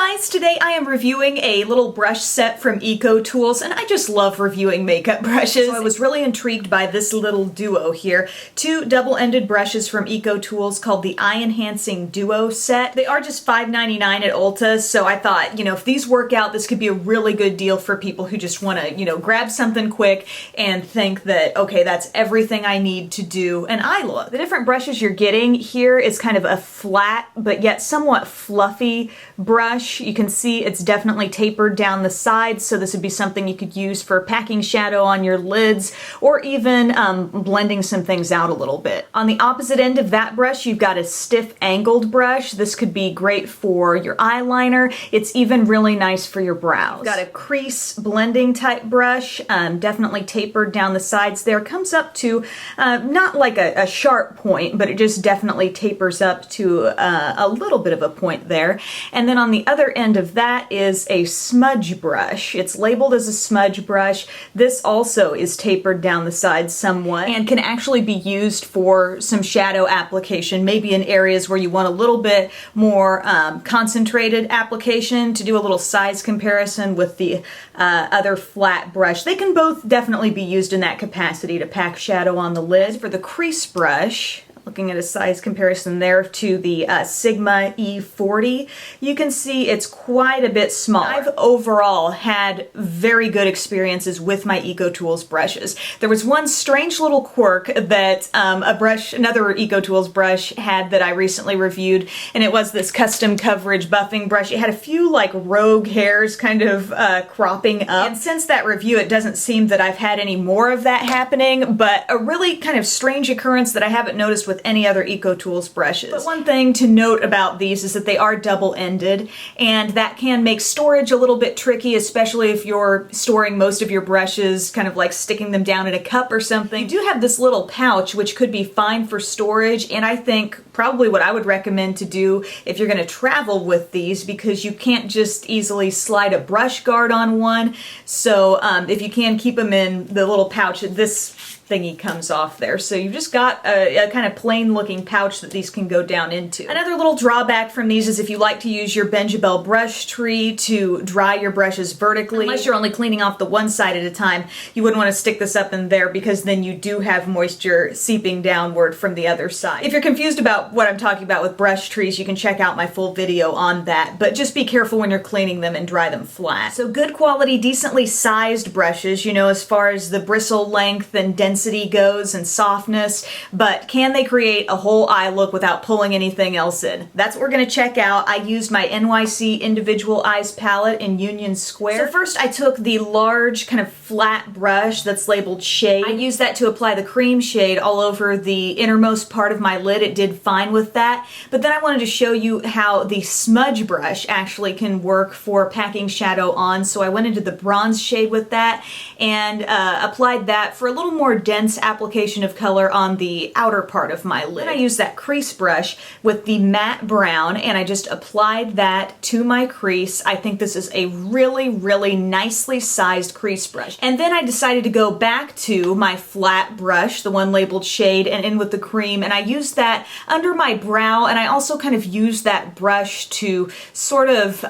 guys, today I am reviewing a little brush set from EcoTools, and I just love reviewing makeup brushes. So I was really intrigued by this little duo here. Two double-ended brushes from EcoTools called the Eye Enhancing Duo set. They are just $5.99 at Ulta, so I thought, if these work out, this could be a really good deal for people who just want to, grab something quick and think that, okay, that's everything I need to do an eye look. The different brushes you're getting here is kind of a flat, but yet somewhat fluffy brush. You can see it's definitely tapered down the sides, so this would be something you could use for packing shadow on your lids or even blending some things out a little bit. On the opposite end of that brush, you've got a stiff angled brush. This could be great for your eyeliner. It's even really nice for your brows. You've got a crease blending type brush, definitely tapered down the sides there. Comes up to not like a sharp point, but it just definitely tapers up to a little bit of a point there. And then on the other end of that is a smudge brush. It's labeled as a smudge brush. This also is tapered down the sides somewhat and can actually be used for some shadow application, maybe in areas where you want a little bit more concentrated application, to do a little size comparison with the other flat brush. They can both definitely be used in that capacity to pack shadow on the lid. For the crease brush, looking at a size comparison there to the Sigma E40, you can see it's quite a bit smaller. I've overall had very good experiences with my EcoTools brushes. There was one strange little quirk that another EcoTools brush had that I recently reviewed, and it was this custom coverage buffing brush. It had a few like rogue hairs kind of cropping up, and since that review it doesn't seem that I've had any more of that happening, but a really kind of strange occurrence that I haven't noticed with any other EcoTools brushes. But one thing to note about these is that they are double-ended, and that can make storage a little bit tricky, especially if you're storing most of your brushes, kind of like sticking them down in a cup or something. You do have this little pouch which could be fine for storage, and I think probably what I would recommend to do if you're going to travel with these, because you can't just easily slide a brush guard on one, so if you can keep them in the little pouch, this thingy comes off there. So you've just got a kind of plain looking pouch that these can go down into. Another little drawback from these is if you like to use your Benjabelle Brush Tree to dry your brushes vertically, unless you're only cleaning off the one side at a time, you wouldn't want to stick this up in there because then you do have moisture seeping downward from the other side. If you're confused about what I'm talking about with brush trees, you can check out my full video on that, but just be careful when you're cleaning them and dry them flat. So good quality, decently sized brushes, as far as the bristle length and density goes and softness, but can they create a whole eye look without pulling anything else in? That's what we're going to check out. I used my NYC Individual Eyes palette in Union Square. So first I took the large kind of flat brush that's labeled shade. I used that to apply the cream shade all over the innermost part of my lid. It did fine with that, but then I wanted to show you how the smudge brush actually can work for packing shadow on, so I went into the bronze shade with that and applied that for a little more dense application of color on the outer part of my lid. Then I used that crease brush with the matte brown and I just applied that to my crease. I think this is a really, really nicely sized crease brush. And then I decided to go back to my flat brush, the one labeled shade, and in with the cream, and I used that under my brow, and I also kind of used that brush to sort of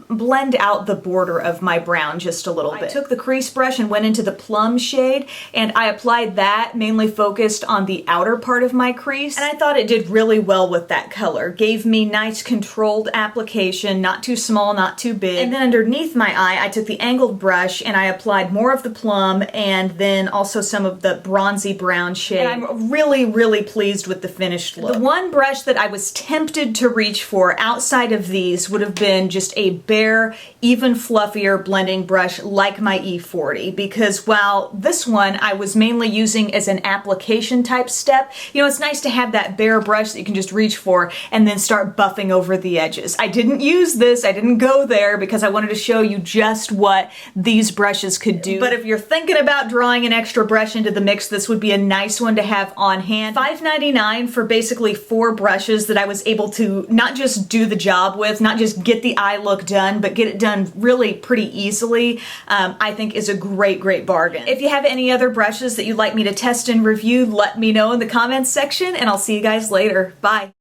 blend out the border of my brown just a little bit. I took the crease brush and went into the plum shade, and I applied that, mainly focused on the outer part of my crease, and I thought it did really well with that color. Gave me nice controlled application, not too small, not too big. And then underneath my eye, I took the angled brush and I applied more of the plum and then also some of the bronzy brown shade. And I'm really, really pleased with the finished look. The one brush that I was tempted to reach for outside of these would have been just a bare, even fluffier blending brush like my E40, because while this one I was mainly using as an application type step, it's nice to have that bare brush that you can just reach for and then start buffing over the edges. I didn't use this, I didn't go there because I wanted to show you just what these brushes could do. But if you're thinking about drawing an extra brush into the mix, this would be a nice one to have on hand. $5.99 for basically 4 brushes that I was able to not just do the job with, not just get the eye look done, but get it done really pretty easily, I think is a great, great bargain. If you have any other brushes that you'd like me to test and review, let me know in the comments section, and I'll see you guys later. Bye.